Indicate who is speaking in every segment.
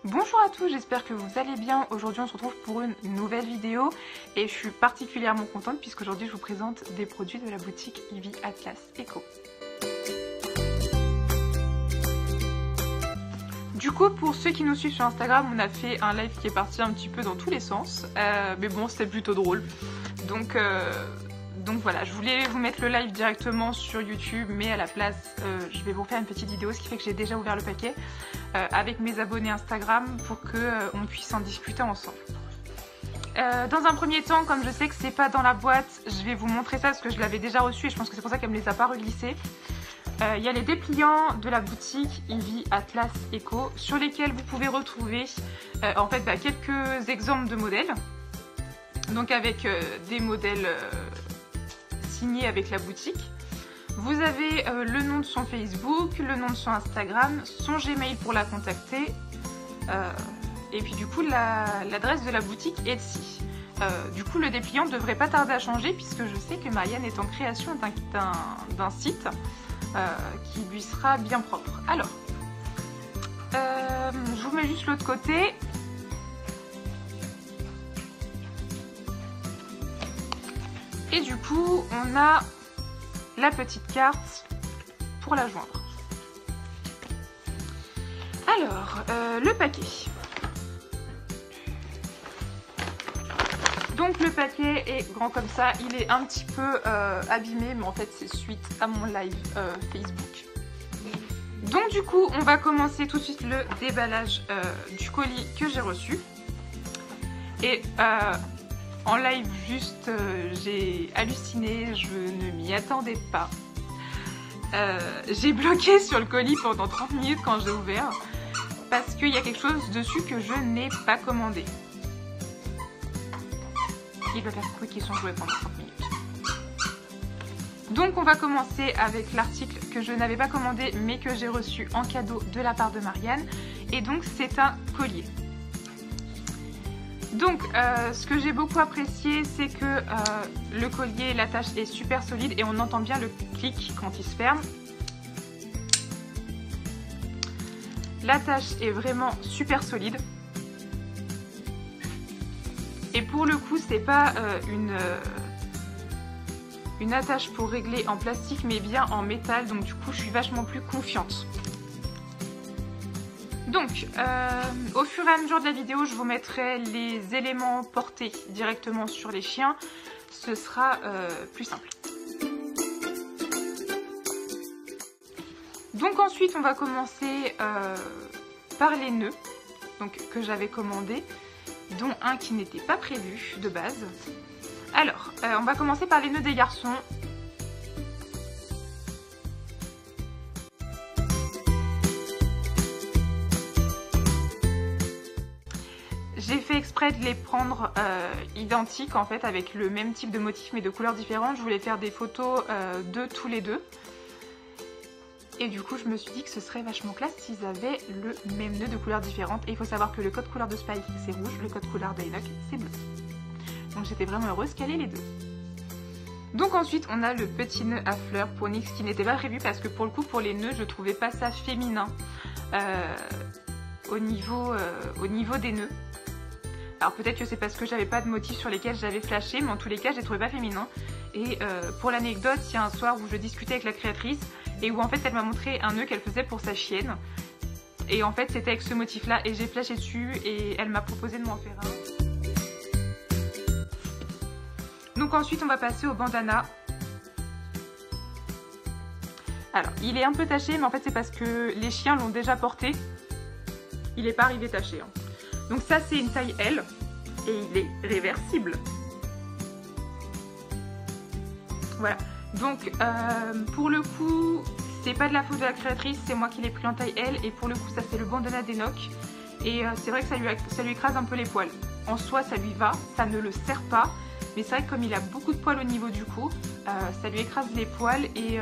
Speaker 1: Bonjour à tous, j'espère que vous allez bien. Aujourd'hui on se retrouve pour une nouvelle vidéo et je suis particulièrement contente puisqu'aujourd'hui je vous présente des produits de la boutique Ivy Atlas Eco. Du coup, pour ceux qui nous suivent sur Instagram, on a fait un live qui est parti un petit peu dans tous les sens, mais bon, c'était plutôt drôle. Donc voilà, je voulais vous mettre le live directement sur YouTube, mais à la place, je vais vous faire une petite vidéo, ce qui fait que j'ai déjà ouvert le paquet avec mes abonnés Instagram pour qu'on puisse en discuter ensemble. Dans un premier temps, comme je sais que c'est pas dans la boîte, je vais vous montrer ça parce que je l'avais déjà reçu et je pense que c'est pour ça qu'elle me les a pas reglissés. Il y a les dépliants de la boutique Ivy Atlas Eco sur lesquels vous pouvez retrouver en fait quelques exemples de modèles. Donc avec des modèles signés avec la boutique. Vous avez le nom de son Facebook, le nom de son Instagram, son Gmail pour la contacter. Et puis du coup l'adresse de la boutique Etsy. Du coup le dépliant ne devrait pas tarder à changer puisque je sais que Marianne est en création d'un site qui lui sera bien propre. Alors, je vous mets juste l'autre côté. Et du coup, on a la petite carte pour la joindre. Alors, le paquet. Donc le paquet est grand comme ça, il est un petit peu abîmé, mais en fait c'est suite à mon live Facebook. Donc du coup, on va commencer tout de suite le déballage du colis que j'ai reçu. Et en live juste, j'ai halluciné, je ne m'y attendais pas. J'ai bloqué sur le colis pendant 30 minutes quand j'ai ouvert, parce qu'il y a quelque chose dessus que je n'ai pas commandé. Il va faire squeaker son jouet pendant 30 minutes. Donc on va commencer avec l'article que je n'avais pas commandé mais que j'ai reçu en cadeau de la part de Marianne. Et donc c'est un collier. Donc ce que j'ai beaucoup apprécié, c'est que le collier, l'attache est super solide et on entend bien le clic quand il se ferme. L'attache est vraiment super solide. Et pour le coup, c'est pas une attache pour régler en plastique, mais bien en métal. Donc du coup, je suis vachement plus confiante. Donc, au fur et à mesure de la vidéo, je vous mettrai les éléments portés directement sur les chiens. Ce sera plus simple. Donc ensuite, on va commencer par les nœuds que j'avais commandés, dont un qui n'était pas prévu de base. Alors, on va commencer par les nœuds des garçons. J'ai fait exprès de les prendre identiques en fait, avec le même type de motif mais de couleurs différentes. Je voulais faire des photos de tous les deux. Et du coup, je me suis dit que ce serait vachement classe s'ils avaient le même nœud de couleurs différentes. Et il faut savoir que le code couleur de Spike, c'est rouge, le code couleur d'Enoch, c'est bleu. Donc j'étais vraiment heureuse qu'elle ait les deux. Donc ensuite, on a le petit nœud à fleurs pour Nix qui n'était pas prévu parce que pour le coup, pour les nœuds, je trouvais pas ça féminin au niveau des nœuds. Alors peut-être que c'est parce que j'avais pas de motifs sur lesquels j'avais flashé, mais en tous les cas, je les trouvais pas féminins. Et pour l'anecdote, il y a un soir où je discutais avec la créatrice et où en fait elle m'a montré un nœud qu'elle faisait pour sa chienne. Et en fait c'était avec ce motif là et j'ai flashé dessus et elle m'a proposé de m'en faire un. Donc ensuite on va passer au bandana. Alors il est un peu taché mais en fait c'est parce que les chiens l'ont déjà porté. Il n'est pas arrivé taché. Hein. Donc ça c'est une taille L et il est réversible. Voilà. Donc pour le coup, c'est pas de la faute de la créatrice, c'est moi qui l'ai pris en taille L et pour le coup ça c'est le bandana d'Enoch et c'est vrai que ça lui écrase un peu les poils. En soi ça lui va, ça ne le serre pas, mais c'est vrai que comme il a beaucoup de poils au niveau du cou, ça lui écrase les poils et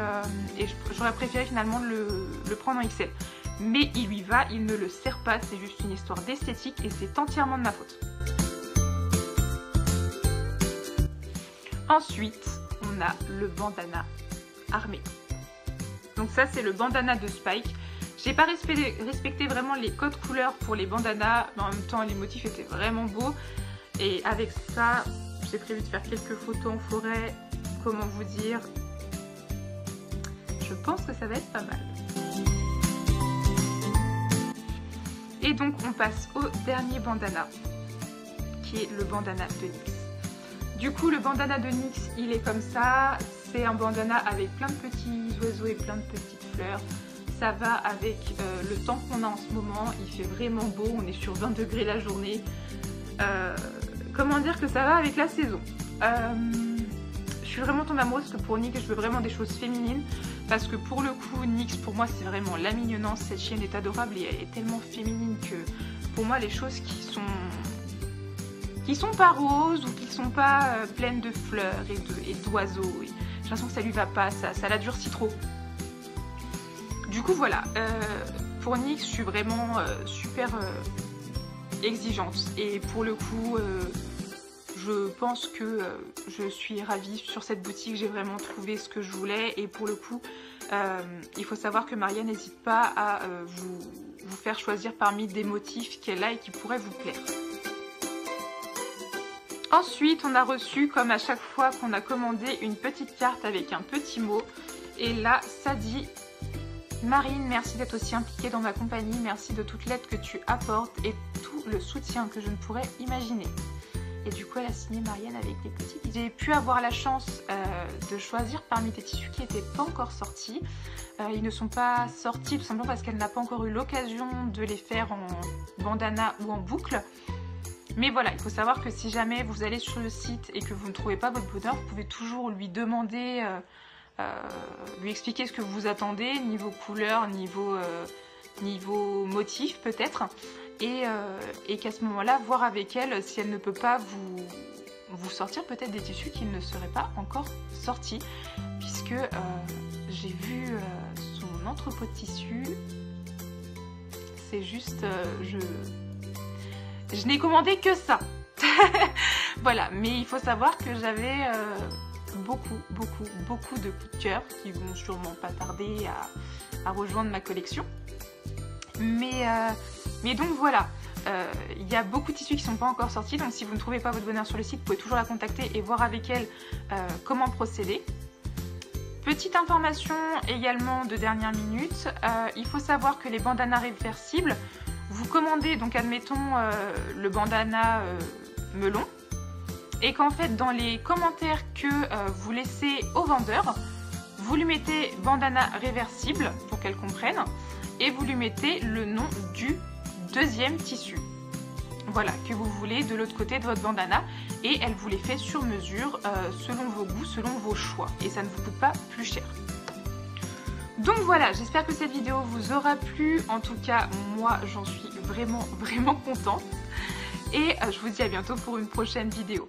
Speaker 1: j'aurais préféré finalement le prendre en XL. Mais il lui va, il ne le serre pas, c'est juste une histoire d'esthétique et c'est entièrement de ma faute. Ensuite, on a le bandana armé. Donc ça c'est le bandana de Spike. J'ai pas respecté vraiment les codes couleurs pour les bandanas, mais en même temps les motifs étaient vraiment beaux. Et avec ça, j'ai prévu de faire quelques photos en forêt. Comment vous dire? Je pense que ça va être pas mal. Et donc on passe au dernier bandana, qui est le bandana de NYX. Du coup, le bandana de NYX, il est comme ça. C'est un bandana avec plein de petits oiseaux et plein de petites fleurs. Ça va avec le temps qu'on a en ce moment. Il fait vraiment beau, on est sur 20 degrés la journée. Comment dire que ça va avec la saison. Je suis vraiment tombée amoureuse parce que pour NYX, je veux vraiment des choses féminines. Parce que pour le coup, NYX, pour moi, c'est vraiment la mignonnance. Cette chienne est adorable et elle est tellement féminine que pour moi, les choses qui sont pas roses ou qui sont pas pleines de fleurs et d'oiseaux, j'ai l'impression que ça lui va pas, ça la durcit trop. Du coup voilà, pour NYX je suis vraiment super exigeante et pour le coup je pense que je suis ravie sur cette boutique, j'ai vraiment trouvé ce que je voulais et pour le coup il faut savoir que Maria n'hésite pas à vous faire choisir parmi des motifs qu'elle a et qui pourraient vous plaire. Ensuite, on a reçu, comme à chaque fois qu'on a commandé, une petite carte avec un petit mot. Et là, ça dit « Marine, merci d'être aussi impliquée dans ma compagnie. Merci de toute l'aide que tu apportes et tout le soutien que je ne pourrais imaginer. » Et du coup, elle a signé Marianne avec des petits. J'ai pu avoir la chance de choisir parmi des tissus qui n'étaient pas encore sortis. Ils ne sont pas sortis tout simplement parce qu'elle n'a pas encore eu l'occasion de les faire en bandana ou en boucle. Mais voilà, il faut savoir que si jamais vous allez sur le site et que vous ne trouvez pas votre bonheur, vous pouvez toujours lui demander, lui expliquer ce que vous attendez, niveau couleur, niveau motif peut-être, et qu'à ce moment-là, voir avec elle si elle ne peut pas vous sortir peut-être des tissus qui ne seraient pas encore sortis, puisque j'ai vu son entrepôt de tissus, c'est juste... Je n'ai commandé que ça. Voilà, mais il faut savoir que j'avais beaucoup de coups de cœur qui vont sûrement pas tarder à rejoindre ma collection. Mais donc voilà, il y a beaucoup de tissus qui ne sont pas encore sortis, donc si vous ne trouvez pas votre bonheur sur le site, vous pouvez toujours la contacter et voir avec elle comment procéder. Petite information également de dernière minute, il faut savoir que les bandanas réversibles, vous commandez donc admettons le bandana melon et qu'en fait dans les commentaires que vous laissez au vendeur, vous lui mettez bandana réversible pour qu'elle comprenne et vous lui mettez le nom du deuxième tissu. Voilà, que vous voulez de l'autre côté de votre bandana et elle vous les fait sur mesure selon vos goûts, selon vos choix et ça ne vous coûte pas plus cher. Donc voilà, j'espère que cette vidéo vous aura plu. En tout cas, moi, j'en suis vraiment contente. Et je vous dis à bientôt pour une prochaine vidéo.